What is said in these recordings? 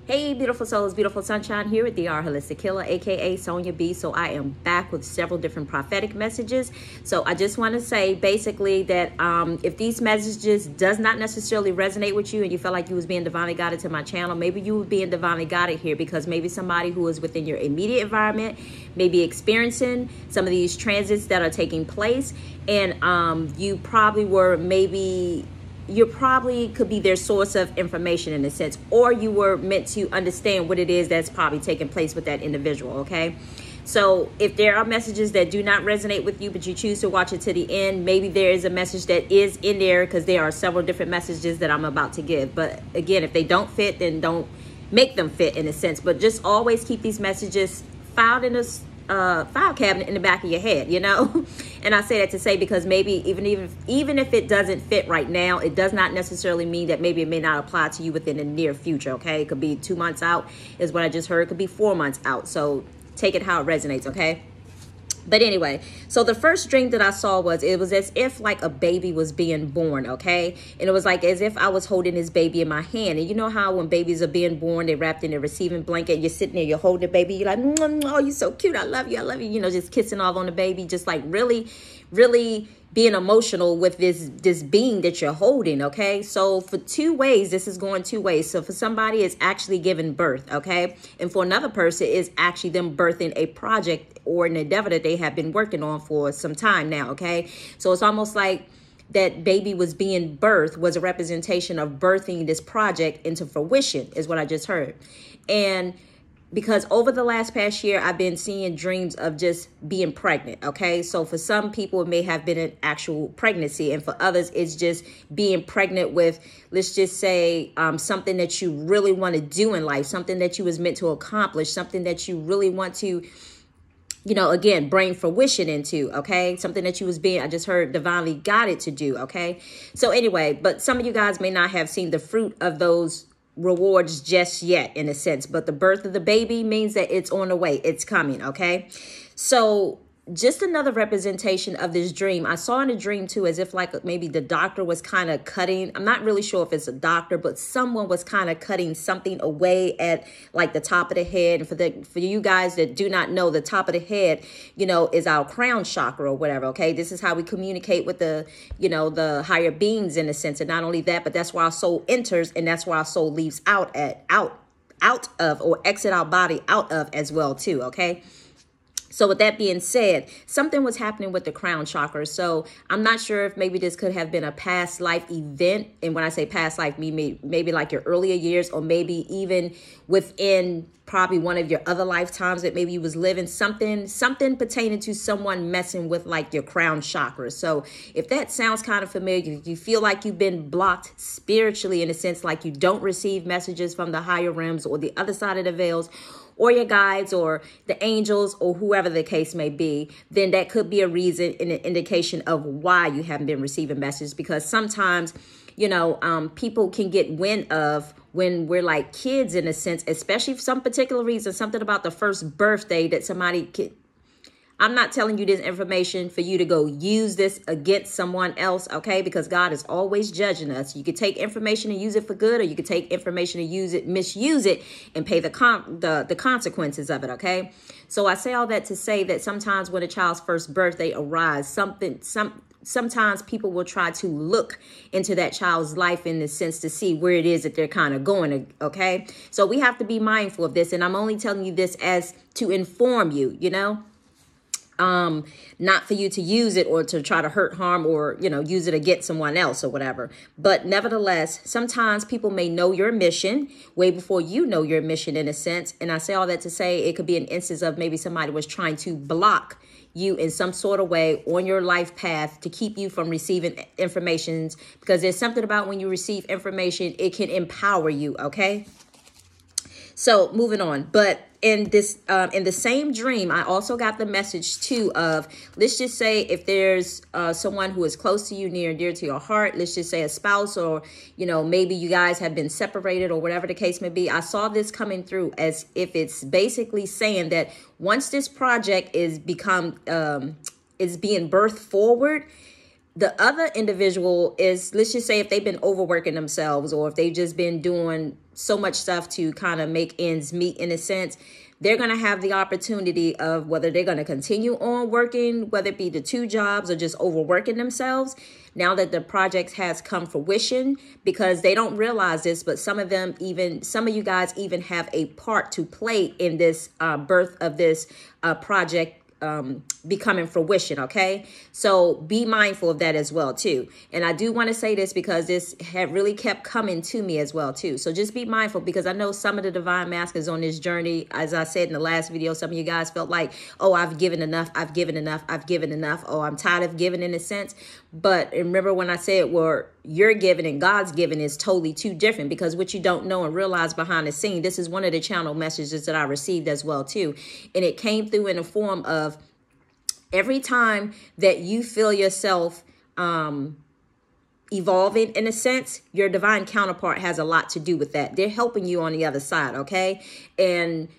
Hey, beautiful souls, beautiful sunshine, here with the R Holistic Healer, aka Sonia B. So I am back with several different prophetic messages. So I just want to say basically that if these messages does not necessarily resonate with you and you feel like you was being divinely guided to my channel, maybe you were being divinely guided here because maybe somebody who is within your immediate environment may be experiencing some of these transits that are taking place, and you probably were you probably could be their source of information in a sense, or you were meant to understand what it is that's probably taking place with that individual, okay? So if there are messages that do not resonate with you, but you choose to watch it to the end, maybe there is a message that is in there because there are several different messages that I'm about to give. But again, if they don't fit, then don't make them fit in a sense. But just always keep these messages filed in a file cabinet in the back of your head, you know. And I say that to say because maybe even if it doesn't fit right now, it does not necessarily mean that maybe it may not apply to you within the near future, okay? It could be 2 months out is what I just heard. It could be 4 months out. So take it how it resonates, okay? But anyway, so the first dream that I saw was, it was as if like a baby was being born, okay? And it was like as if I was holding this baby in my hand. And you know how when babies are being born, they're wrapped in a receiving blanket, you're sitting there, you're holding the baby, you're like, oh, you're so cute, I love you, you know, just kissing all on the baby, just like really being emotional with this being that you're holding, okay? So for two ways, this is going two ways. So for somebody, it's actually giving birth, okay? And for another person, it's actually them birthing a project or an endeavor that they have been working on for some time now, okay? So it's almost like that baby was being birthed was a representation of birthing this project into fruition, is what I just heard. And because over the past year, I've been seeing dreams of just being pregnant, okay? So for some people, it may have been an actual pregnancy. And for others, it's just being pregnant with, let's just say, something that you really want to do in life, something that you was meant to accomplish, something that you really want to, you know, again, bring fruition into, okay? Something that you was being, I just heard, divinely guided to do, okay? So anyway, but some of you guys may not have seen the fruit of those rewards just yet, in a sense, but the birth of the baby means that it's on the way, it's coming, okay? So just another representation of this dream. I saw in a dream too, as if like maybe the doctor was kind of cutting, I'm not really sure if it's a doctor, but someone was kind of cutting something away at like the top of the head. And for you guys that do not know, the top of the head, you know, is our crown chakra or whatever, okay? This is how we communicate with the, you know, the higher beings in a sense. And not only that, but that's where our soul enters, and that's where our soul leaves out of, or exit our body out of as well too, okay? So with that being said, something was happening with the crown chakra. So I'm not sure if maybe this could have been a past life event. And when I say past life, maybe like your earlier years, or maybe even within probably one of your other lifetimes that maybe you was living, something pertaining to someone messing with like your crown chakra. So if that sounds kind of familiar, you feel like you've been blocked spiritually in a sense, like you don't receive messages from the higher realms or the other side of the veils, or your guides or the angels or whoever the case may be, then that could be a reason and an indication of why you haven't been receiving messages. Because sometimes, you know, people can get wind of when we're like kids in a sense, especially for some particular reason, something about the first birthday that somebody could. I'm not telling you this information for you to go use this against someone else, okay? Because God is always judging us. You could take information and use it for good, or you could take information and misuse it, and pay the consequences of it, okay? So I say all that to say that sometimes when a child's first birthday arrives, sometimes people will try to look into that child's life in the sense to see where it is that they're kind of going, okay? So we have to be mindful of this, and I'm only telling you this as to inform you, you know? Not for you to use it or to try to hurt, harm, or, you know, use it against someone else or whatever. But nevertheless, sometimes people may know your mission way before you know your mission in a sense. And I say all that to say it could be an instance of maybe somebody was trying to block you in some sort of way on your life path to keep you from receiving information, because there's something about when you receive information, it can empower you. Okay. So moving on, but in the same dream, I also got the message too of, let's just say if there's someone who is close to you, near and dear to your heart, let's just say a spouse, or, you know, maybe you guys have been separated or whatever the case may be. I saw this coming through as if it's basically saying that once this project is being birthed forward, The other individual is, let's just say if they've been overworking themselves, or if they've just been doing so much stuff to kind of make ends meet in a sense, they're going to have the opportunity of whether they're going to continue on working, whether it be the 2 jobs or just overworking themselves. Now that the project has come fruition, because they don't realize this, but some of you guys even have a part to play in this birth of this project becoming fruition. Okay, so be mindful of that as well too. And I do want to say this because this had really kept coming to me as well too. So just be mindful, because I know some of the divine masculines on this journey, as I said in the last video, some of you guys felt like, oh, I've given enough, I've given enough, I've given enough. Oh, I'm tired of giving, in a sense. But remember when I said, well, you're giving and God's giving is totally two different, because what you don't know and realize behind the scene, this is one of the channel messages that I received as well too. And it came through in the form of, every time that you feel yourself evolving, in a sense, your divine counterpart has a lot to do with that. They're helping you on the other side, okay? And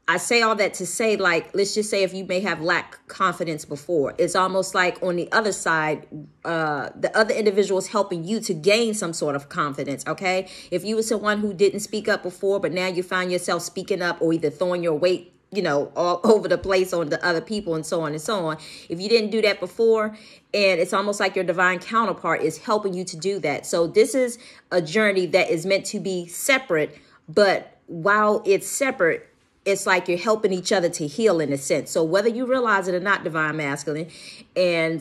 I say all that to say, like, let's just say if you may have lacked confidence before, it's almost like on the other side, the other individual is helping you to gain some sort of confidence, okay? If you were someone who didn't speak up before, but now you find yourself speaking up, or either throwing your weight, you know, all over the place on the other people and so on and so on. If you didn't do that before, and it's almost like your divine counterpart is helping you to do that. So this is a journey that is meant to be separate, but while it's separate, it's like you're helping each other to heal, in a sense. So whether you realize it or not, divine masculine, and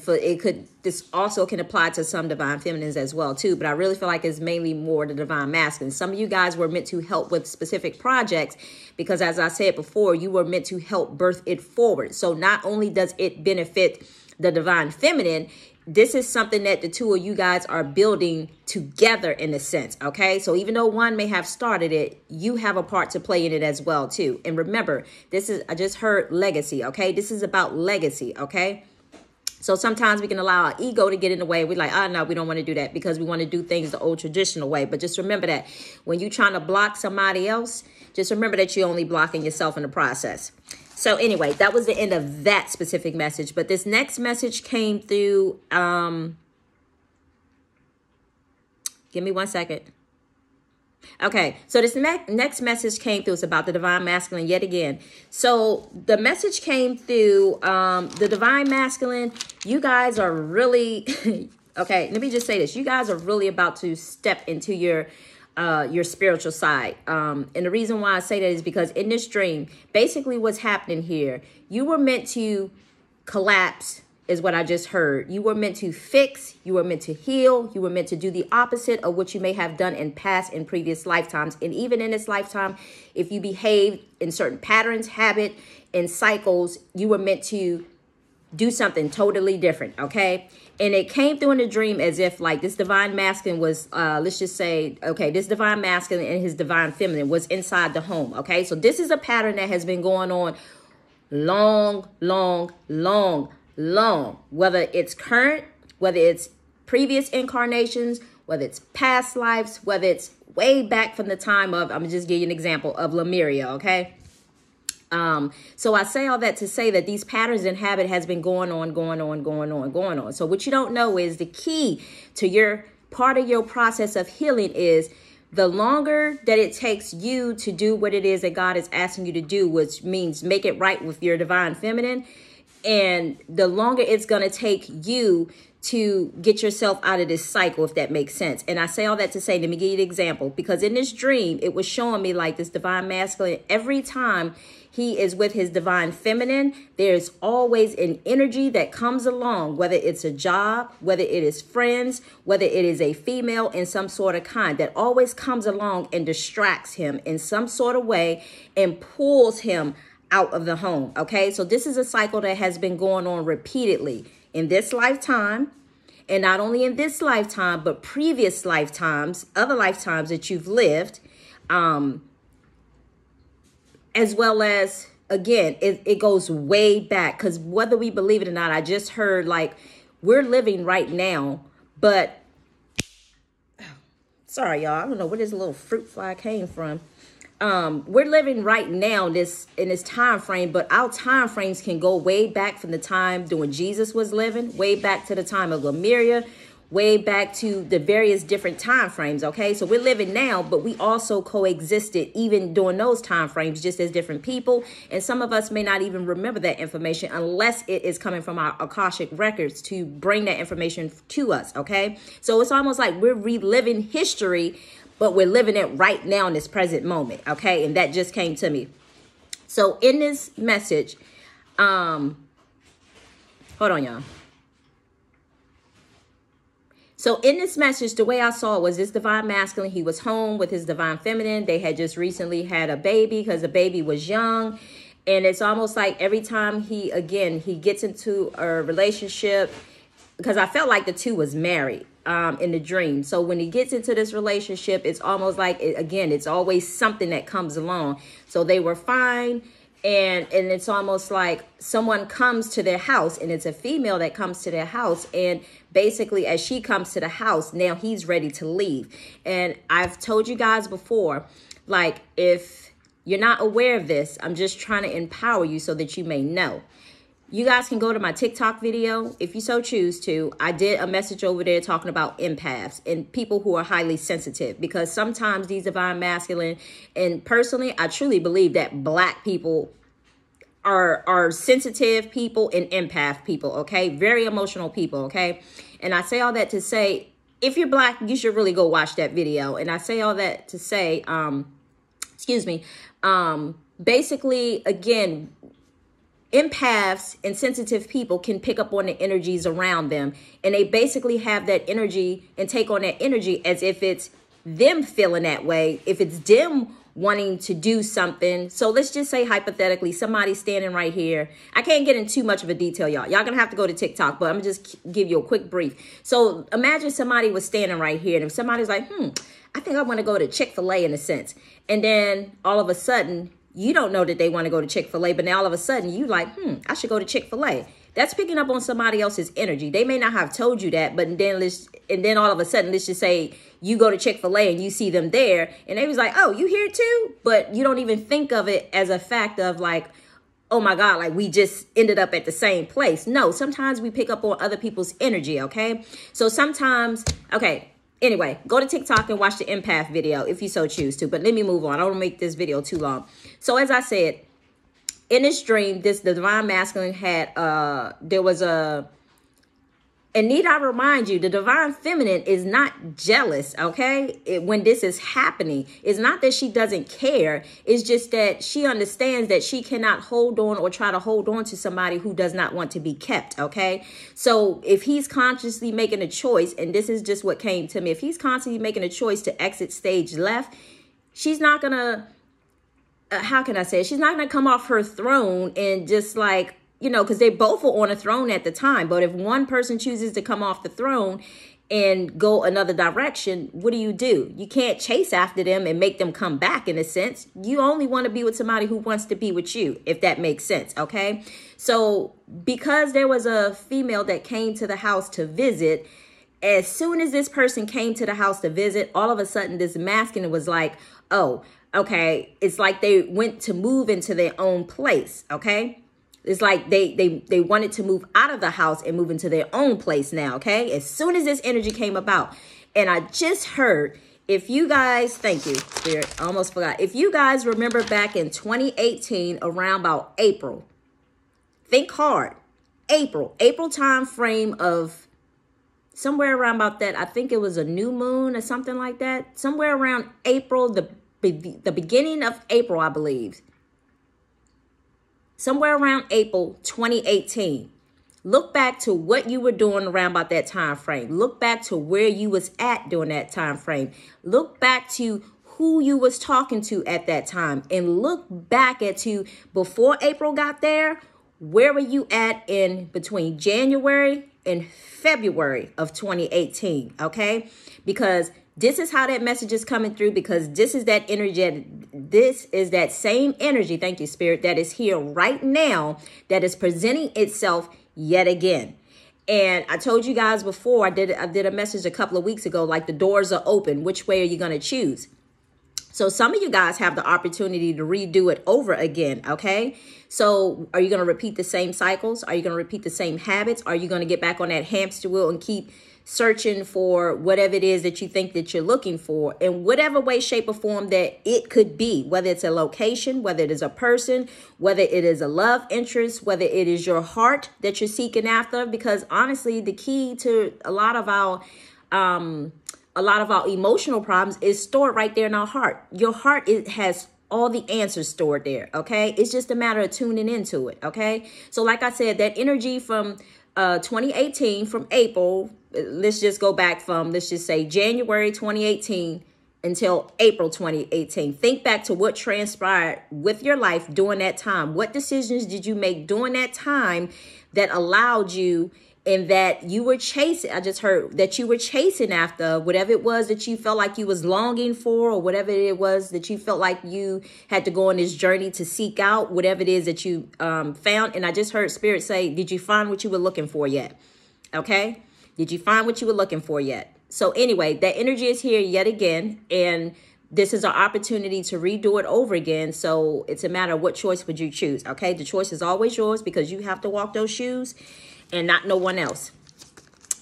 this also can apply to some divine feminines as well too, but I really feel like it's mainly more the divine masculine. Some of you guys were meant to help with specific projects, because as I said before, you were meant to help birth it forward. So not only does it benefit the divine feminine, this is something that the two of you guys are building together, in a sense, okay? So even though one may have started it, you have a part to play in it as well too. And remember, I just heard legacy, okay? This is about legacy, okay? So sometimes we can allow our ego to get in the way. We're like, oh, no, we don't want to do that, because we want to do things the old traditional way. But just remember that when you're trying to block somebody else, just remember that you're only blocking yourself in the process. So anyway, that was the end of that specific message. But this next message came through. Give me 1 second. Okay, so this next message came through. It's about the divine masculine yet again. So the message came through, the divine masculine. You guys are really, okay, let me just say this. You guys are really about to step into your spiritual side. And the reason why I say that is because in this dream, basically what's happening here, you were meant to collapse, is what I just heard. You were meant to fix, you were meant to heal, you were meant to do the opposite of what you may have done in past and previous lifetimes. And even in this lifetime, if you behaved in certain patterns, habit, and cycles, you were meant to do something totally different, okay? And it came through in the dream as if like this divine masculine was, let's just say, okay, this divine masculine and his divine feminine was inside the home, okay? So this is a pattern that has been going on long, whether it's current, whether it's previous incarnations, whether it's past lives, whether it's way back from the time of, I'm just give you an example of Lemuria, okay? So I say all that to say that these patterns and habit has been going on. So what you don't know is the key to your part of your process of healing is the longer that it takes you to do what it is that God is asking you to do, which means make it right with your divine feminine. And the longer it's going to take you to get yourself out of this cycle, if that makes sense. And I say all that to say, let me give you an example, because in this dream, it was showing me like this divine masculine, every time he is with his divine feminine, there's always an energy that comes along, whether it's a job, whether it is friends, whether it is a female in some sort of kind, that always comes along and distracts him in some sort of way and pulls him out of the home. Okay, so this is a cycle that has been going on repeatedly in this lifetime, and not only in this lifetime, but previous lifetimes, other lifetimes that you've lived, as well as, again, it goes way back, because whether we believe it or not, I just heard like we're living right now, but sorry, y'all, I don't know where this little fruit fly came from. we're living right now in this time frame, but our time frames can go way back from the time when Jesus was living, way back to the time of Lemuria, way back to the various different time frames. Okay, so we're living now, but we also coexisted even during those time frames, just as different people. And some of us may not even remember that information unless it is coming from our Akashic records to bring that information to us. Okay, so it's almost like we're reliving history, but we're living it right now in this present moment. Okay, and that just came to me. So in this message, hold on, y'all. So in this message, the way I saw it was this divine masculine. He was home with his divine feminine. They had just recently had a baby because the baby was young. And it's almost like every time he gets into a relationship, because I felt like the two was married in the dream. So when he gets into this relationship, it's almost like, it's always something that comes along. So they were fine. And it's almost like someone comes to their house, and it's a female that comes to their house. And basically, as she comes to the house, now he's ready to leave. And I've told you guys before, like, if you're not aware of this, I'm just trying to empower you so that you may know. You guys can go to my TikTok video if you so choose to. I did a message over there talking about empaths and people who are highly sensitive, because sometimes these divine masculine, and personally, I truly believe that Black people are sensitive people and empath people, okay? Very emotional people, okay? And I say all that to say, if you're Black, you should really go watch that video. And I say all that to say, basically, again, empaths and sensitive people can pick up on the energies around them, and they basically have that energy and take on that energy as if it's them feeling that way, if it's them wanting to do something. So let's just say hypothetically, somebody's standing right here. I can't get into too much of a detail, y'all. Y'all gonna have to go to TikTok, but I'm gonna just give you a quick brief. So imagine somebody was standing right here, and if somebody's like, I think I want to go to Chick-fil-A in a sense, and then all of a sudden, you don't know that they want to go to Chick-fil-A, but now all of a sudden you like, I should go to Chick-fil-A. That's picking up on somebody else's energy. They may not have told you that, but then all of a sudden, let's just say you go to Chick-fil-A and you see them there, and they was like, oh, you here too? But you don't even think of it as a fact of like, oh my God, like we just ended up at the same place. No, sometimes we pick up on other people's energy, okay? So sometimes, anyway, go to TikTok and watch the empath video if you so choose to. But let me move on. I don't want to make this video too long. So as I said, in this dream, the divine masculine had, and need I remind you, the divine feminine is not jealous, okay? When this is happening, it's not that she doesn't care. It's just that she understands that she cannot hold on or try to hold on to somebody who does not want to be kept, okay? So if he's consciously making a choice, and this is just what came to me, if he's constantly making a choice to exit stage left, she's not going to, how can I say it? She's not going to come off her throne and just like, because they both were on a throne at the time. But if one person chooses to come off the throne and go another direction, what do? You can't chase after them and make them come back in a sense. You only want to be with somebody who wants to be with you, if that makes sense, okay? So because there was a female that came to the house to visit, as soon as this person came to the house to visit, all of a sudden this masculine was like, oh, okay, it's like they went to move into their own place, okay? It's like they wanted to move out of the house and move into their own place now, okay? As soon as this energy came about. And I just heard, if you guys, thank you, Spirit, I almost forgot. If you guys remember back in 2018, around about April, think hard, April time frame of somewhere around about that. I think it was a new moon or something like that. Somewhere around April, the beginning of April, I believe. Somewhere around April 2018. Look back to what you were doing around about that time frame. Look back to where you was at during that time frame. Look back to who you was talking to at that time. And look back at before April got there. Where were you at in between January and February of 2018? Okay? Because this is how that message is coming through, because this is that energy. This is that same energy, thank you, Spirit, that is here right now, that is presenting itself yet again. And I told you guys before, I did a message a couple of weeks ago, like the doors are open. Which way are you going to choose? So some of you guys have the opportunity to redo it over again, okay? So are you going to repeat the same cycles? Are you going to repeat the same habits? Are you going to get back on that hamster wheel and keep searching for whatever it is that you think that you're looking for in whatever way, shape, or form that it could be, whether it's a location, whether it is a person, whether it is a love interest, whether it is your heart that you're seeking after? Because honestly, the key to a lot of our emotional problems is stored right there in our heart. Your heart, it has all the answers stored there, okay? It's just a matter of tuning into it, okay? So like I said, that energy from 2018, from April, let's just go back from, let's just say January 2018 until April 2018. Think back to what transpired with your life during that time. What decisions did you make during that time that allowed you, and that you were chasing, I just heard that you were chasing after whatever it was that you felt like you was longing for, or whatever it was that you felt like you had to go on this journey to seek out, whatever it is that you found. And I just heard Spirit say, did you find what you were looking for yet? Okay. Did you find what you were looking for yet? So anyway, that energy is here yet again. And this is our opportunity to redo it over again. So it's a matter of what choice would you choose. Okay. The choice is always yours, because you have to walk those shoes and not no one else.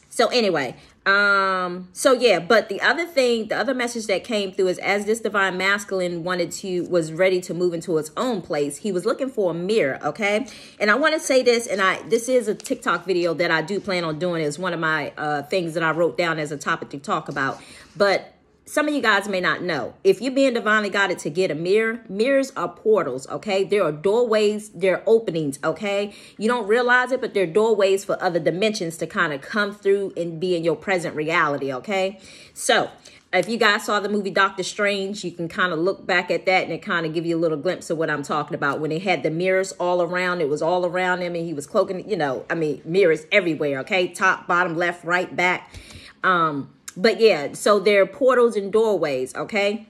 So anyway, so yeah, but the other message that came through is, as this divine masculine was ready to move into its own place, he was looking for a mirror, okay? And I want to say this, and this is a TikTok video that I do plan on doing. It's one of my things that I wrote down as a topic to talk about. But some of you guys may not know, if you're being divinely guided to get a mirror, mirrors are portals, okay? There are doorways, there are openings, okay? You don't realize it, but they're doorways for other dimensions to kind of come through and be in your present reality, okay? So if you guys saw the movie Doctor Strange, you can kind of look back at that and it kind of give you a little glimpse of what I'm talking about. When they had the mirrors all around, it was all around him and he was cloaking, mirrors everywhere, okay? Top, bottom, left, right, back. But yeah, so there are portals and doorways, okay?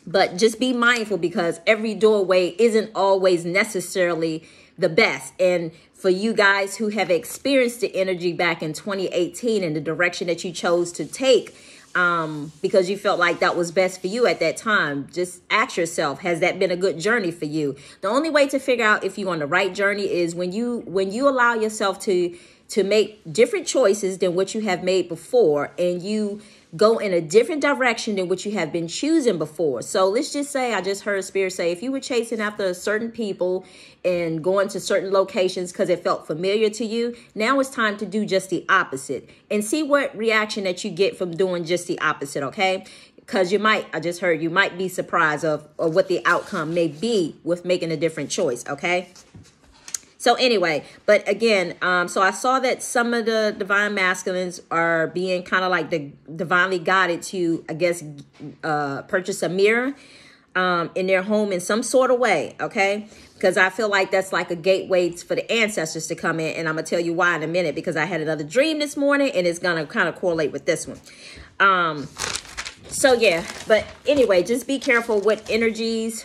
But just be mindful, because every doorway isn't always necessarily the best. And for you guys who have experienced the energy back in 2018 and the direction that you chose to take, because you felt like that was best for you at that time, just ask yourself, has that been a good journey for you? The only way to figure out if you're on the right journey is when you allow yourself to make different choices than what you have made before, and you go in a different direction than what you have been choosing before. So let's just say, I just heard Spirit say, if you were chasing after certain people and going to certain locations because it felt familiar to you, now it's time to do just the opposite and see what reaction that you get from doing just the opposite, okay? Because you might be surprised of what the outcome may be with making a different choice, okay? So anyway, but again, so I saw that some of the divine masculines are being kind of like divinely guided to, I guess, purchase a mirror in their home in some sort of way, okay? Because I feel like that's like a gateway for the ancestors to come in, and I'm going to tell you why in a minute, because I had another dream this morning, and it's going to kind of correlate with this one. So yeah, but anyway, just be careful with energies,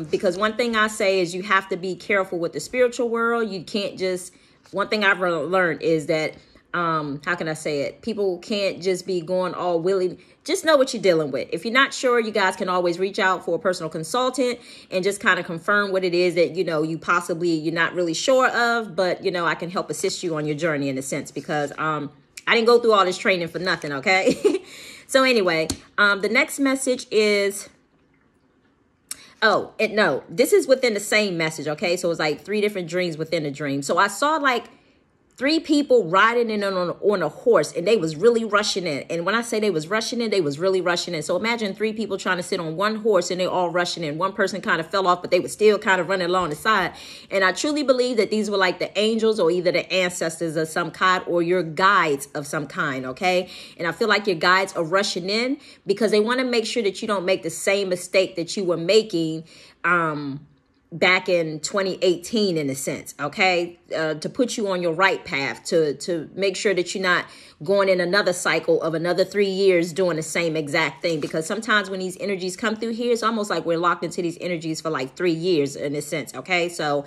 because one thing I say is you have to be careful with the spiritual world. You can't just, one thing I've learned is that, how can I say it? People can't just be going all willing. Just know what you're dealing with. If you're not sure, you guys can always reach out for a personal consultant and just kind of confirm what it is that, you're not really sure of, but, I can help assist you on your journey in a sense, because, I didn't go through all this training for nothing. Okay. So anyway, the next message is, this is within the same message, okay? So it's like 3 different dreams within a dream. So I saw like 3 people riding in on a horse, and they was really rushing in. And when I say they was rushing in, they was really rushing in. So imagine 3 people trying to sit on one horse and they all rushing in. One person kind of fell off, but they were still kind of running along the side. And I truly believe that these were like the angels, or either the ancestors of some kind, or your guides of some kind, okay? And I feel like your guides are rushing in because they want to make sure that you don't make the same mistake that you were making, back in 2018 in a sense, okay? To put you on your right path, to make sure that you're not going in another cycle of another 3 years doing the same exact thing. Because sometimes when these energies come through here, it's almost like we're locked into these energies for like 3 years in a sense, okay? So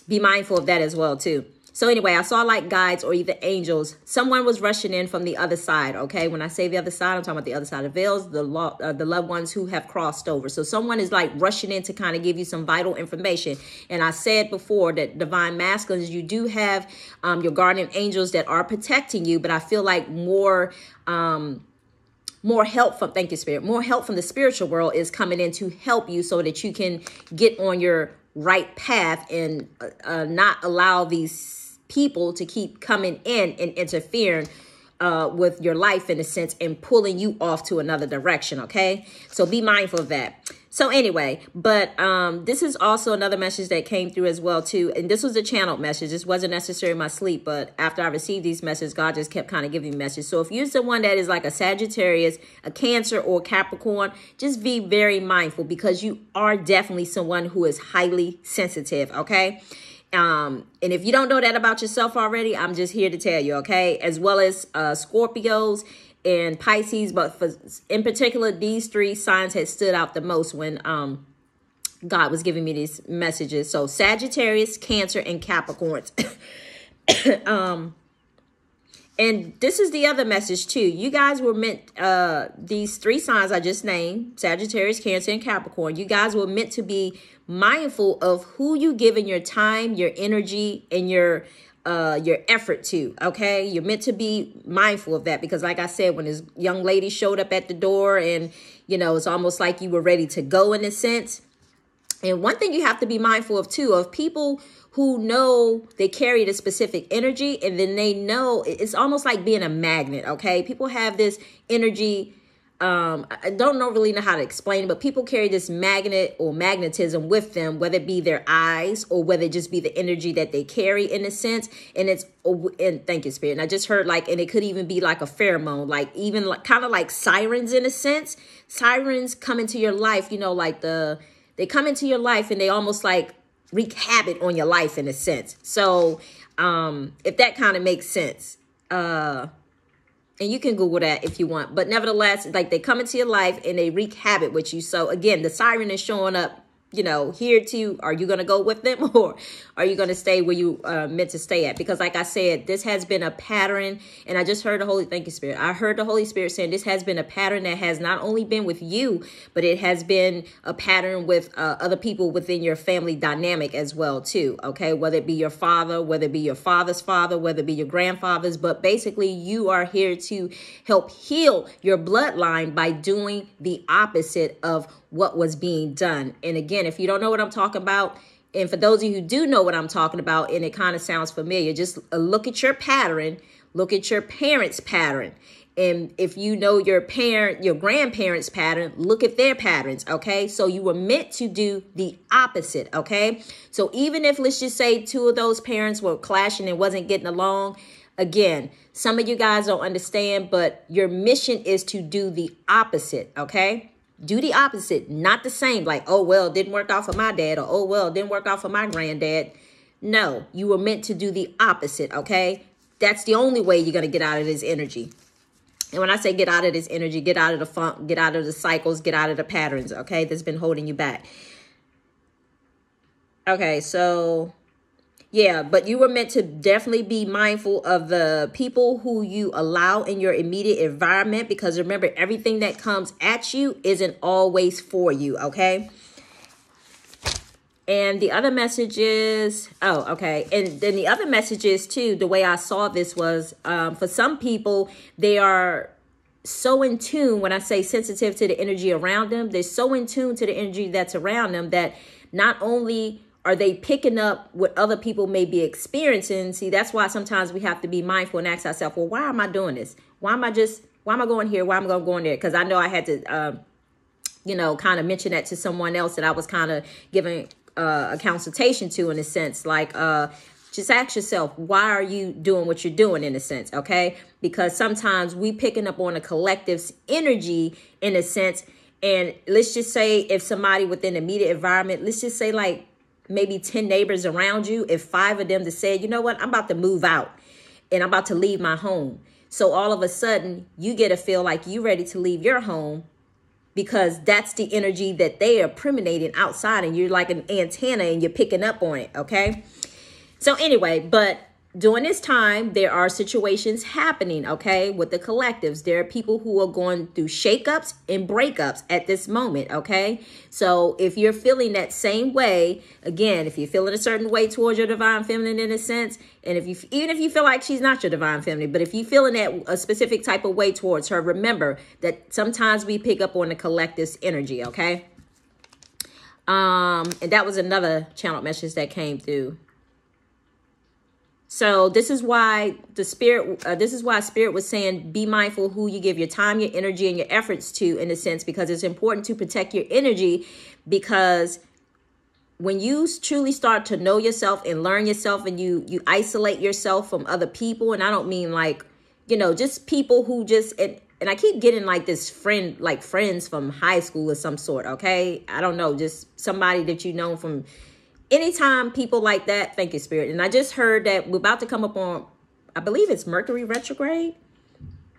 be mindful of that as well too. So anyway, I saw like guides or either angels. Someone was rushing in from the other side, okay? When I say the other side, I'm talking about the other side of veils, the loved ones who have crossed over. So someone is like rushing in to kind of give you some vital information. And I said before that divine masculines, you do have your guardian angels that are protecting you, but I feel like more help from, thank you, Spirit, more help from the spiritual world is coming in to help you so that you can get on your right path and not allow these people to keep coming in and interfering with your life in a sense and pulling you off to another direction. Okay, so be mindful of that. So anyway, but this is also another message that came through as well too, and this was a channeled message. This wasn't necessarily in my sleep, but after I received these messages, God just kept kind of giving me messages. So if you're someone that is like a Sagittarius, a Cancer, or Capricorn, just be very mindful because you are definitely someone who is highly sensitive. Okay. And if you don't know that about yourself already, I'm just here to tell you, okay, as well as Scorpios and Pisces, but in particular, these three signs had stood out the most when God was giving me these messages. So Sagittarius, Cancer, and Capricorns. And this is the other message too. You guys were meant, these three signs I just named, Sagittarius, Cancer, and Capricorn, you guys were meant to be mindful of who you giving your time, your energy, and your effort to. Okay, you're meant to be mindful of that because, like I said, when this young lady showed up at the door, and you know, it's almost like you were ready to go in a sense. And one thing you have to be mindful of too, of people who know they carry the specific energy, and then they know it's almost like being a magnet. Okay, people have this energy. I don't really know how to explain it, but people carry this magnet or magnetism with them, whether it be their eyes or whether it just be the energy that they carry in a sense. And and thank you, Spirit. And I just heard like, and it could even be like a pheromone, like even like kind of like sirens in a sense. Sirens come into your life, you know, like they come into your life and they almost like wreak havoc on your life in a sense. So, if that kind of makes sense, and you can Google that if you want. But nevertheless, like they come into your life and they wreak havoc with you. So again, the siren is showing up, you know, here too. Are you going to go with them or are you going to stay where you meant to stay at? Because like I said, this has been a pattern. And I just heard thank you, Spirit. I heard the Holy Spirit saying this has been a pattern that has not only been with you, but it has been a pattern with other people within your family dynamic as well too. Okay, whether it be your father, whether it be your father's father, whether it be your grandfather's, but basically you are here to help heal your bloodline by doing the opposite of what was being done. And again, if you don't know what I'm talking about, and for those of you who do know what I'm talking about, and it kind of sounds familiar, just look at your pattern, look at your parents' pattern. And if you know your grandparents' pattern, look at their patterns, okay? So you were meant to do the opposite, okay? So even if, let's just say, two of those parents were clashing and wasn't getting along, again, some of you guys don't understand, but your mission is to do the opposite, okay? Do the opposite, not the same. Like, oh, well, it didn't work out for my dad, or oh, well, it didn't work out for my granddad. No, you were meant to do the opposite, okay? That's the only way you're going to get out of this energy. And when I say get out of this energy, get out of the funk, get out of the cycles, get out of the patterns, okay, that's been holding you back. Okay, so yeah, but you were meant to definitely be mindful of the people who you allow in your immediate environment, because remember, everything that comes at you isn't always for you, okay? And the other messages, oh, okay. And then the other messages too, the way I saw this was, for some people, they are so in tune, when I say sensitive to the energy around them, they're so in tune to the energy that's around them that not only are they picking up what other people may be experiencing? See, that's why sometimes we have to be mindful and ask ourselves, well, why am I doing this? Why am I going here? Why am I going there? Because I know I had to, you know, kind of mention that to someone else that I was kind of giving a consultation to, in a sense, like, just ask yourself, why are you doing what you're doing, in a sense? Okay. Because sometimes we picking up on a collective's energy, in a sense. And let's just say if somebody within the immediate environment, let's just say like, maybe 10 neighbors around you, if 5 of them that said, you know what, I'm about to move out and I'm about to leave my home. So all of a sudden you get to feel like you're ready to leave your home, because that's the energy that they are permeating outside, and you're like an antenna and you're picking up on it. Okay. So anyway, but during this time, there are situations happening, okay, with the collectives. There are people who are going through shakeups and breakups at this moment, okay? So if you're feeling that same way, again, if you're feeling a certain way towards your divine feminine in a sense, and even if you feel like she's not your divine feminine, but if you're feeling that a specific type of way towards her, remember that sometimes we pick up on the collective's energy, okay? And that was another channel message that came through. So this is why Spirit was saying, be mindful who you give your time, your energy, and your efforts to, in a sense, because it's important to protect your energy, because when you truly start to know yourself and learn yourself, and you isolate yourself from other people, and I don't mean like, just people who just, and I keep getting like this friends from high school or some sort, okay? I don't know, just somebody that you know from anytime, people like that. Thank you, Spirit. And I just heard that we're about to come up on, I believe it's Mercury retrograde.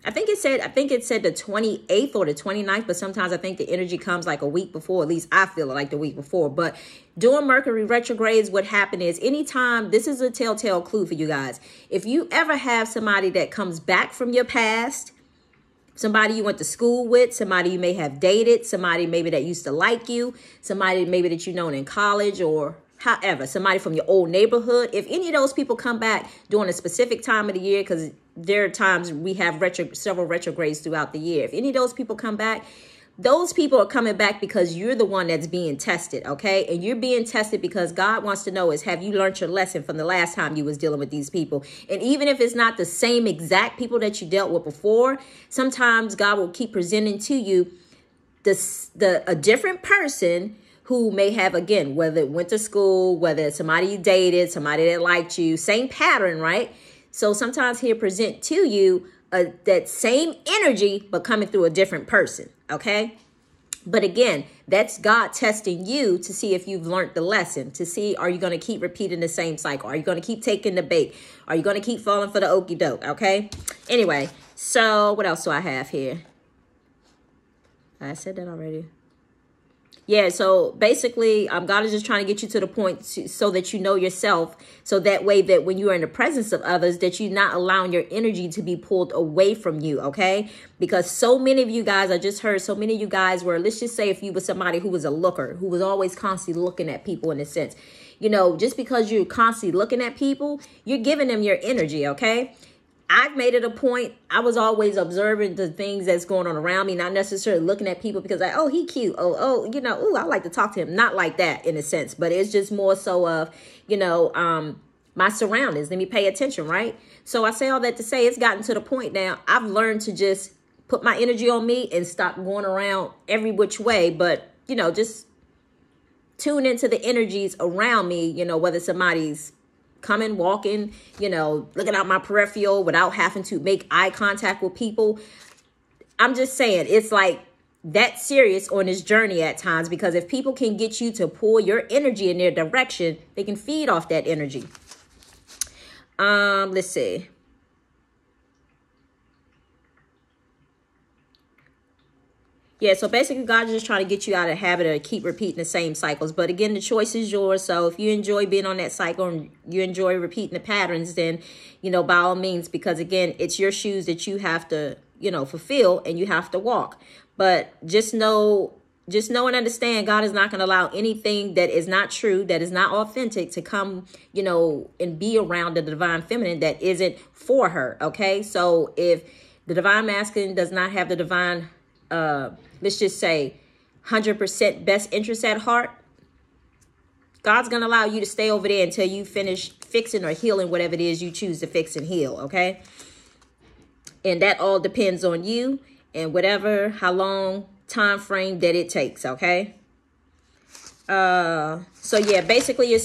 I think it said the 28th or the 29th, but sometimes I think the energy comes like a week before. At least I feel it like the week before. But during Mercury retrogrades, what happened is anytime, this is a telltale clue for you guys. If you ever have somebody that comes back from your past, somebody you went to school with, somebody you may have dated, somebody maybe that used to like you, somebody maybe that you known in college, or however, somebody from your old neighborhood. If any of those people come back during a specific time of the year, because there are times we have several retrogrades throughout the year. If any of those people come back, those people are coming back because you're the one that's being tested, okay? And you're being tested because God wants to know is, have you learned your lesson from the last time you was dealing with these people? And even if it's not the same exact people that you dealt with before, sometimes God will keep presenting to you a different person who may have, again, whether it went to school, whether it's somebody you dated, somebody that liked you, same pattern, right? So sometimes he'll present to you that same energy, but coming through a different person, okay? But again, that's God testing you to see if you've learned the lesson, to see, are you going to keep repeating the same cycle? Are you going to keep taking the bait? Are you going to keep falling for the okie doke, okay? Anyway, so what else do I have here? I said that already. Yeah, so basically, God is just trying to get you to the point so that you know yourself, so that way that when you are in the presence of others, that you're not allowing your energy to be pulled away from you, okay? Because so many of you guys, I just heard so many of you guys were, let's just say if you were somebody who was a looker, who was always constantly looking at people in a sense, just because you're constantly looking at people, you're giving them your energy, okay? I've made it a point. I was always observing the things that's going on around me, not necessarily looking at people because like, oh, he cute. Oh, I like to talk to him. Not like that in a sense, but it's just more so of, my surroundings. Let me pay attention, right? So I say all that to say it's gotten to the point now. I've learned to just put my energy on me and stop going around every which way. But, just tune into the energies around me, whether somebody's coming, walking, looking out my peripheral without having to make eye contact with people. I'm just saying, it's like that serious on this journey at times, because if people can get you to pull your energy in their direction, they can feed off that energy. Let's see. Yeah, so basically God is just trying to get you out of the habit of keep repeating the same cycles. But again, the choice is yours. So if you enjoy being on that cycle and you enjoy repeating the patterns, then, by all means, because again, it's your shoes that you have to, fulfill and you have to walk. But just know and understand God is not going to allow anything that is not true, that is not authentic to come, and be around the divine feminine that isn't for her. Okay, so if the divine masculine does not have the divine let's just say 100% best interest at heart, God's going to allow you to stay over there until you finish fixing or healing whatever it is you choose to fix and heal, okay? And that all depends on you and how long time frame that it takes, okay? So yeah, basically your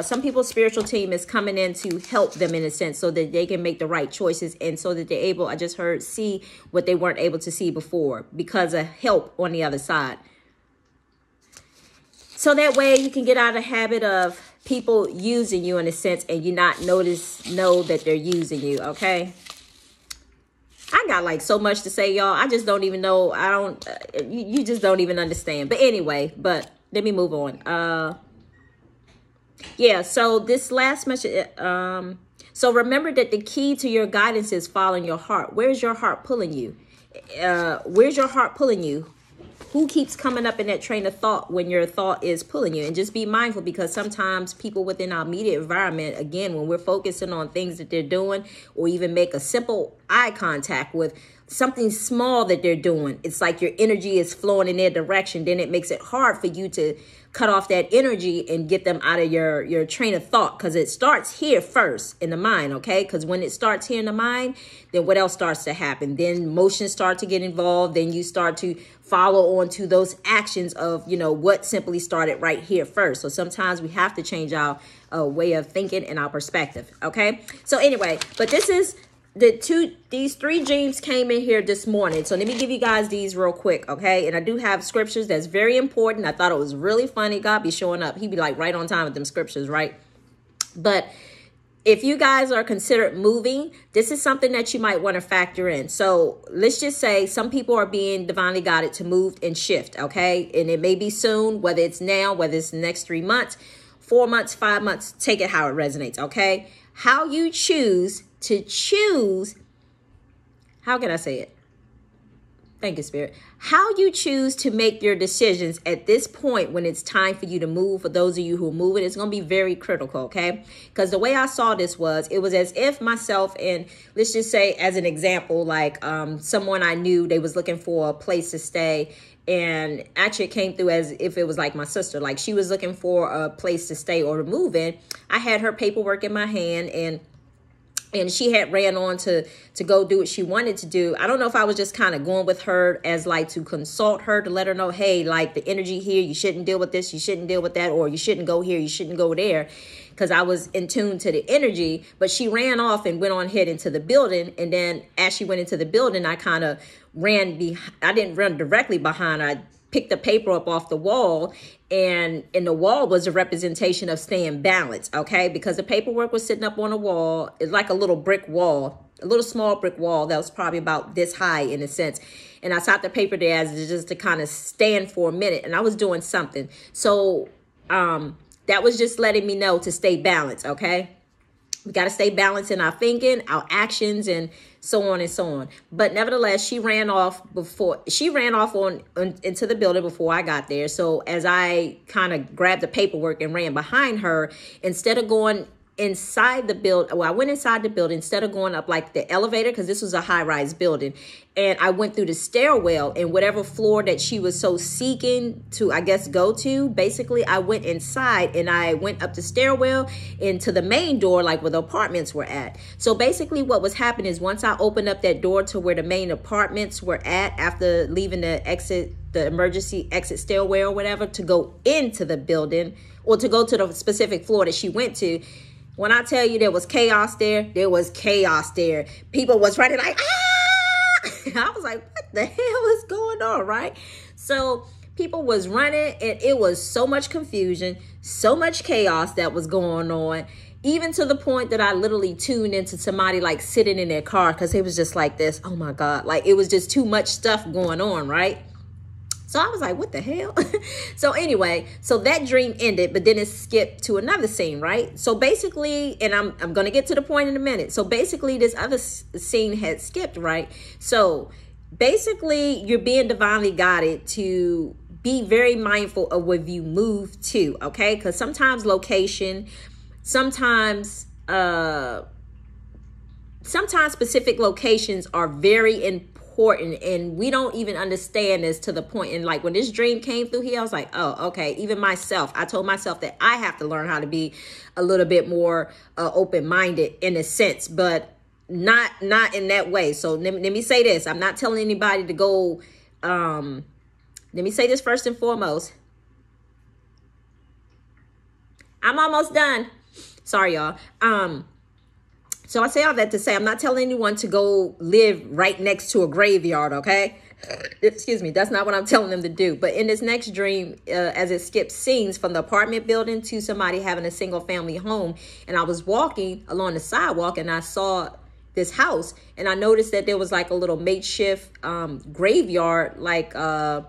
some people's spiritual team is coming in to help them in a sense so that they can make the right choices and so that they're able, I just heard, see what they weren't able to see before because of help on the other side. So that way you can get out of the habit of people using you in a sense and you not know that they're using you, okay? I got like so much to say, y'all. I just don't even know. You just don't even understand. But anyway, let me move on. Yeah, so this last message, so remember that the key to your guidance is following your heart. Where's your heart pulling you? Where's your heart pulling you? Who keeps coming up in that train of thought when your thought is pulling you? And just be mindful, because sometimes people within our immediate environment, again, when we're focusing on things that they're doing, or even make a simple eye contact with something small that they're doing, it's like your energy is flowing in their direction. Then it makes it hard for you to cut off that energy and get them out of your train of thought, because it starts here first in the mind. Okay, because when it starts here in the mind, then what else starts to happen? Then emotions start to get involved. Then you start to follow on to those actions of, you know, what simply started right here first. So sometimes we have to change our way of thinking and our perspective. Okay, so anyway, but this is these three dreams came in here this morning. So let me give you guys these real quick, okay? And I do have scriptures that's very important. I thought it was really funny. God be showing up. He be like right on time with them scriptures, right? But if you guys are considered moving, this is something that you might want to factor in. So let's just say some people are being divinely guided to move and shift, okay? And it may be soon, whether it's now, whether it's the next 3 months, 4 months, 5 months, take it how it resonates, okay? How you choose to choose, how can I say it? Thank you, Spirit. How you choose to make your decisions at this point when it's time for you to move, for those of you who are moving, it's going to be very critical, okay? Because the way I saw this was, it was as if myself and, let's just say as an example, like someone I knew, they was looking for a place to stay. And actually it came through as if it was like my sister, like she was looking for a place to stay or to move in. I had her paperwork in my hand, and she had ran on to go do what she wanted to do. I don't know if I was just kind of going with her as like to consult her, to let her know, hey, like the energy here, you shouldn't deal with this, you shouldn't deal with that, or you shouldn't go here, you shouldn't go there, because I was in tune to the energy. But she ran off and went on head into the building. And then as she went into the building, I kind of I didn't run directly behind her. I picked the paper up off the wall, and the wall was a representation of staying balanced, okay? Because the paperwork was sitting up on a wall. It's like a little brick wall, a little small brick wall that was probably about this high in a sense. And I saw the paper there as just to kind of stand for a minute, and I was doing something. So that was just letting me know to stay balanced, okay? We got to stay balanced in our thinking, our actions, and so on and so on. But nevertheless, she ran off into the building before I got there. So as I kind of grabbed the paperwork and ran behind her, instead of going inside the building, well, I went inside the building instead of going up like the elevator, because this was a high-rise building, and I went through the stairwell, and whatever floor that she was so seeking to, I guess, go to, basically I went inside and I went up the stairwell into the main door, like where the apartments were at. So basically what was happening is, once I opened up that door to where the main apartments were at, after leaving the emergency exit stairwell or whatever, to go into the building, or to go to the specific floor that she went to, when I tell you there was chaos there, there was chaos there. People was running like, ah! I was like, what the hell is going on, right? So people was running, and it was so much confusion, so much chaos that was going on, even to the point that I literally tuned into somebody like sitting in their car, because it was just like this. Oh my God. Like it was just too much stuff going on, right? So I was like, what the hell? So anyway, so that dream ended, but then it skipped to another scene, right? So basically, and I'm going to get to the point in a minute. So basically this other scene had skipped, right? So basically you're being divinely guided to be very mindful of where you move to, okay? Because sometimes location, sometimes specific locations are very important, and we don't even understand this to the point. And like when this dream came through here, I was like, oh, okay. Even myself, I told myself that I have to learn how to be a little bit more open-minded in a sense, but not in that way. So let me say this. I'm not telling anybody to go. Let me say this first and foremost. I'm almost done. Sorry, y'all. So I say all that to say, I'm not telling anyone to go live right next to a graveyard, okay? Excuse me, that's not what I'm telling them to do. But in this next dream, as it skips scenes from the apartment building to somebody having a single family home, and I was walking along the sidewalk and I saw this house, and I noticed that there was like a little makeshift graveyard, like a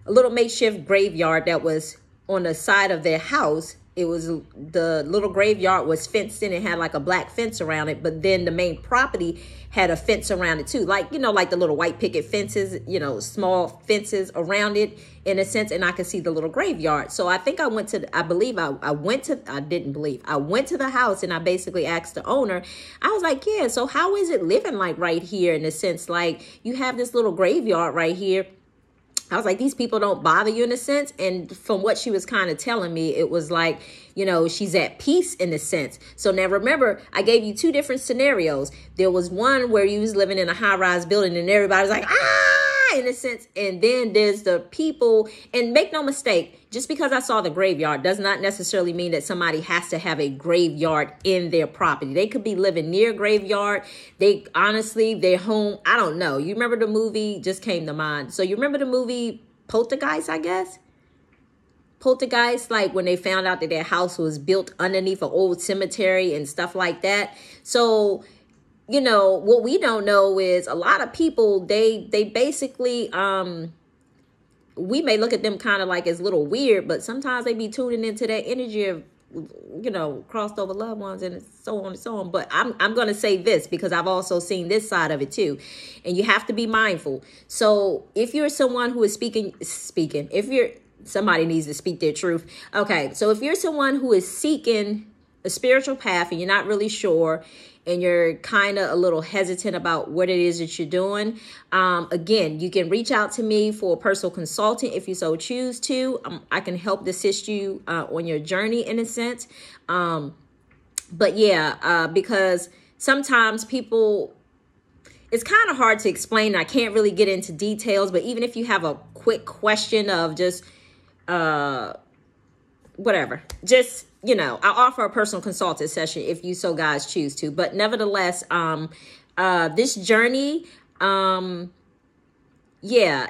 little makeshift graveyard that was on the side of their house. it was, the little graveyard was fenced in and had like a black fence around it, but then the main property had a fence around it too, like, you know, like the little white picket fences, you know, small fences around it in a sense, and I could see the little graveyard. So I think I went to, I believe I went to, I didn't believe, I went to the house and I basically asked the owner, I was like, yeah, so how is it living like right here, in a sense, like you have this little graveyard right here. I was like, these people don't bother you, in a sense. And from what she was kind of telling me, it was like, you know, she's at peace in a sense. So now remember, I gave you two different scenarios. There was one where you was living in a high-rise building and everybody's like, ah, in a sense. And then there's the people, and make no mistake, just because I saw the graveyard does not necessarily mean that somebody has to have a graveyard in their property. They could be living near a graveyard. They honestly, their home, I don't know. You remember the movie, just came to mind. So you remember the movie Poltergeist, I guess? Poltergeist, like when they found out that their house was built underneath an old cemetery and stuff like that. So, you know, what we don't know is a lot of people, they basically, we may look at them kind of like as a little weird, but sometimes they be tuning into that energy of, you know, crossed over loved ones and so on and so on. But I'm going to say this because I've also seen this side of it too. And you have to be mindful. So if you're someone who is speaking, if you're, somebody needs to speak their truth. Okay. So if you're someone who is seeking a spiritual path and you're not really sure, and you're kind of a little hesitant about what it is that you're doing, again, you can reach out to me for a personal consultant if you so choose to. I can help assist you on your journey in a sense. But yeah, because sometimes people, it's kind of hard to explain. I can't really get into details, but even if you have a quick question of just whatever, just, you know, I'll offer a personal consultant session if you so guys choose to. But nevertheless, this journey, yeah,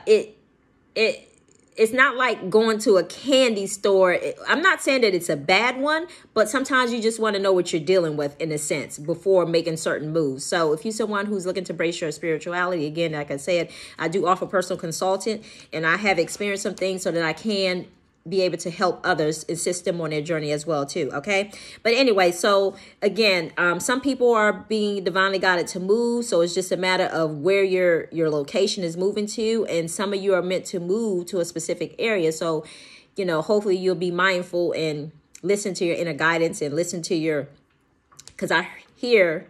it's not like going to a candy store. I'm not saying that it's a bad one, but sometimes you just want to know what you're dealing with in a sense before making certain moves. So if you're someone who's looking to embrace your spirituality, again, like I said, I do offer personal consultant, and I have experienced some things so that I can be able to help others, assist them on their journey as well too. Okay. But anyway, so again, some people are being divinely guided to move. So it's just a matter of where your location is moving to. And some of you are meant to move to a specific area. So, you know, hopefully you'll be mindful and listen to your inner guidance and listen to your, because I hear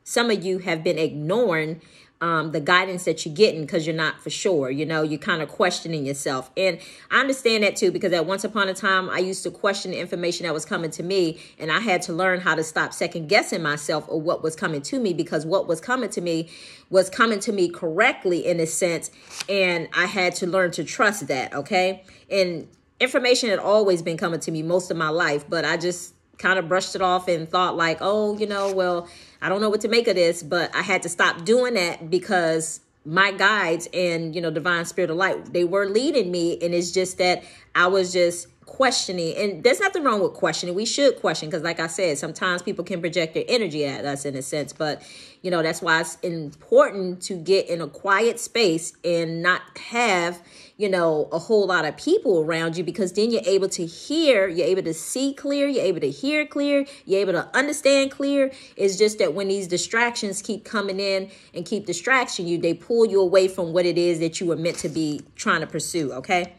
some of you have been ignoring the guidance that you're getting because you're not for sure, you know, you're kind of questioning yourself. And I understand that too, because at once upon a time, I used to question the information that was coming to me, and I had to learn how to stop second guessing myself or what was coming to me, because what was coming to me was coming to me correctly in a sense. And I had to learn to trust that. Okay. And information had always been coming to me most of my life, but I just kind of brushed it off and thought like, oh, you know, well, I don't know what to make of this, but I had to stop doing that because my guides and, you know, divine spirit of light, they were leading me. And it's just that I was just questioning, and there's nothing wrong with questioning. We should question, because like I said, sometimes people can project their energy at us in a sense, but you know, that's why it's important to get in a quiet space and not have, you know, a whole lot of people around you, because then you're able to hear, you're able to see clear, you're able to hear clear, you're able to understand clear. It's just that when these distractions keep coming in and keep distracting you, they pull you away from what it is that you were meant to be trying to pursue. Okay.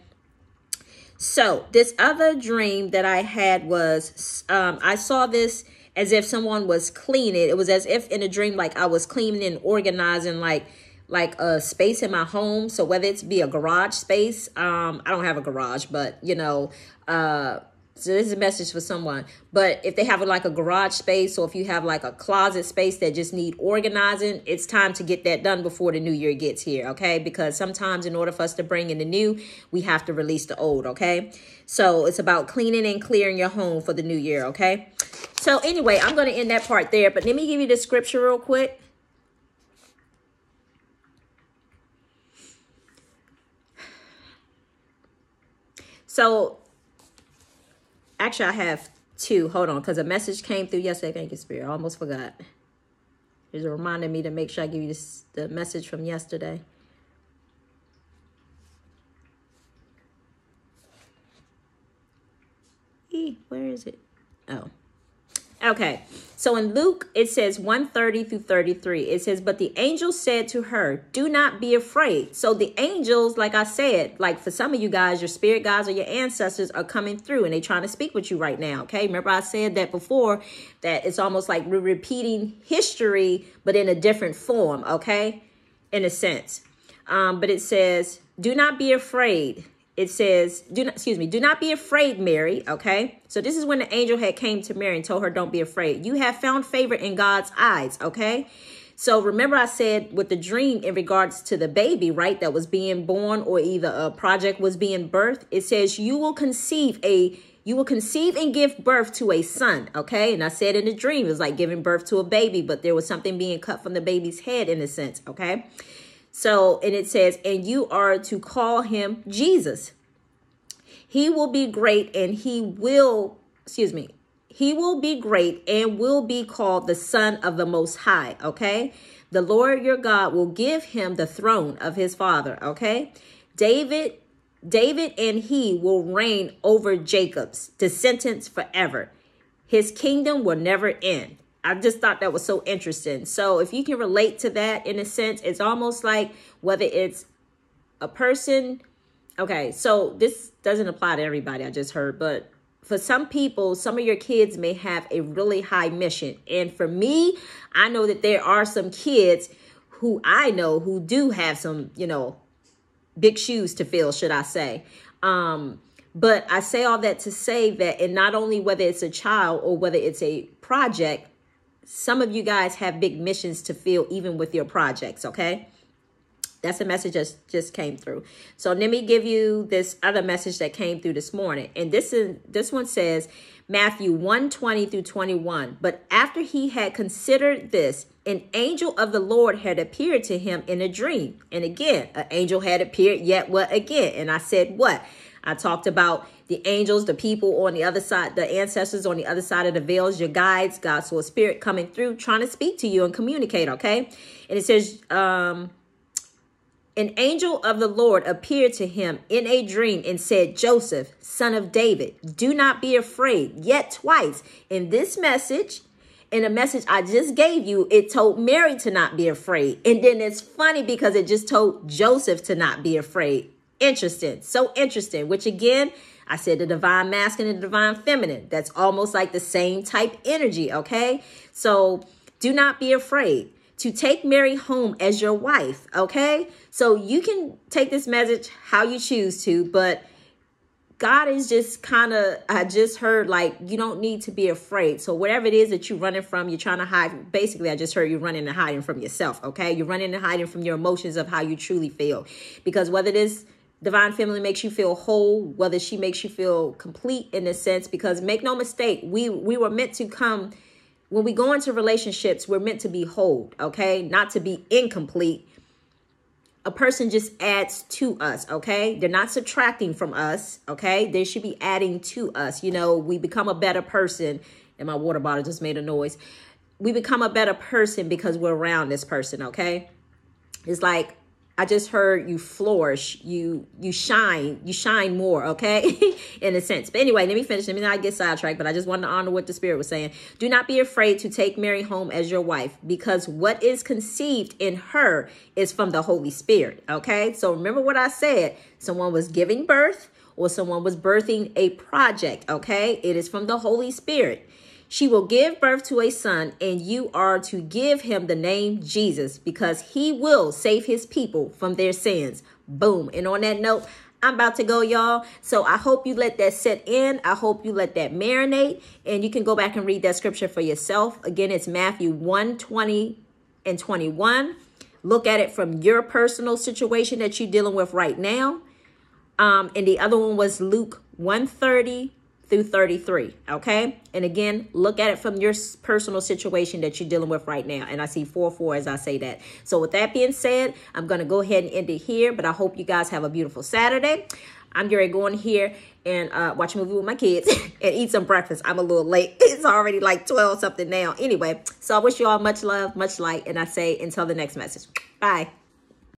So this other dream that I had was, I saw this as if someone was cleaning. It was as if in a dream, like I was cleaning and organizing like a space in my home. So whether it's be a garage space, I don't have a garage, but you know, so this is a message for someone. But if they have like a garage space, or if you have like a closet space that just need organizing, it's time to get that done before the new year gets here. Okay. Because sometimes in order for us to bring in the new, we have to release the old. Okay. So it's about cleaning and clearing your home for the new year. Okay. So anyway, I'm going to end that part there, but let me give you the scripture real quick. So actually, I have two. Hold on, because a message came through yesterday. Thank you, Spirit. I almost forgot. It reminded me to make sure I give you the message from yesterday. see. Where is it? Oh. Okay, so in Luke, it says 1:30 through 33. It says, but the angel said to her, do not be afraid. So the angels, like I said, like for some of you guys, your spirit guides or your ancestors are coming through and they're trying to speak with you right now. Okay, remember I said that before, that it's almost like we're repeating history, but in a different form. Okay, in a sense. But it says, do not be afraid. It says, do not be afraid, Mary. Okay. So this is when the angel had came to Mary and told her, don't be afraid. You have found favor in God's eyes. Okay. So remember I said with the dream in regards to the baby, right, that was being born, or either a project was being birthed. It says you will conceive and give birth to a son. Okay. And I said in the dream, it was like giving birth to a baby, but there was something being cut from the baby's head in a sense. Okay. So, and it says, and you are to call him Jesus. He will be great and he will be great and will be called the Son of the Most High. Okay. The Lord your God will give him the throne of his father. Okay. David and he will reign over Jacob's descendants forever. His kingdom will never end. I just thought that was so interesting. So if you can relate to that in a sense, it's almost like whether it's a person. Okay, so this doesn't apply to everybody, I just heard. But for some people, some of your kids may have a really high mission. And for me, I know that there are some kids who I know who do have some, big shoes to fill, should I say. But I say all that to say that, and not only whether it's a child or whether it's a project, some of you guys have big missions to fill even with your projects, okay? That's a message that just came through. So let me give you this other message that came through this morning. And this one says, Matthew 1:20 through 21. But after he had considered this, an angel of the Lord had appeared to him in a dream. And again, an angel had appeared yet what again? And I said, what? I talked about the angels, the people on the other side, the ancestors on the other side of the veils, your guides, God's soul spirit coming through, trying to speak to you and communicate, okay? And it says, an angel of the Lord appeared to him in a dream and said, Joseph, son of David, do not be afraid. Yet twice in this message, in a message I just gave you, it told Mary to not be afraid. And then it's funny because it just told Joseph to not be afraid. Interesting. So interesting, which again, I said the divine masculine and the divine feminine. That's almost like the same type energy. Okay. So do not be afraid to take Mary home as your wife. Okay. So you can take this message how you choose to, but God is just I just heard like, you don't need to be afraid. So whatever it is that you're running from, you're trying to hide. Basically, I just heard you running and hiding from yourself. Okay. You're running and hiding from your emotions of how you truly feel, because whether this divine feminine makes you feel whole, whether she makes you feel complete in a sense, because make no mistake, we were meant to come, when we go into relationships, we're meant to be whole, okay? Not to be incomplete. A person just adds to us, okay? They're not subtracting from us, okay? They should be adding to us. We become a better person. And my water bottle just made a noise. We become a better person because we're around this person, okay? It's like, I just heard you flourish, you shine more, okay, in a sense. But anyway, let me finish. Let me not get sidetracked, but I just wanted to honor what the Spirit was saying. Do not be afraid to take Mary home as your wife, because what is conceived in her is from the Holy Spirit, okay? So remember what I said. Someone was giving birth or someone was birthing a project, okay? It is from the Holy Spirit. She will give birth to a son, and you are to give him the name Jesus, because he will save his people from their sins. Boom. And on that note, I'm about to go, y'all. So I hope you let that set in. I hope you let that marinate, and you can go back and read that scripture for yourself. Again, it's Matthew 1:20 and 21. Look at it from your personal situation that you're dealing with right now. And the other one was Luke 1:30 through 33. Okay. And again, look at it from your personal situation that you're dealing with right now. And I see 4-4 as I say that. So with that being said, I'm going to go ahead and end it here, but I hope you guys have a beautiful Saturday. I'm going to go in here and watch a movie with my kids and eat some breakfast. I'm a little late. It's already like 12 something now. Anyway, so I wish you all much love, much light. And I say until the next message. Bye.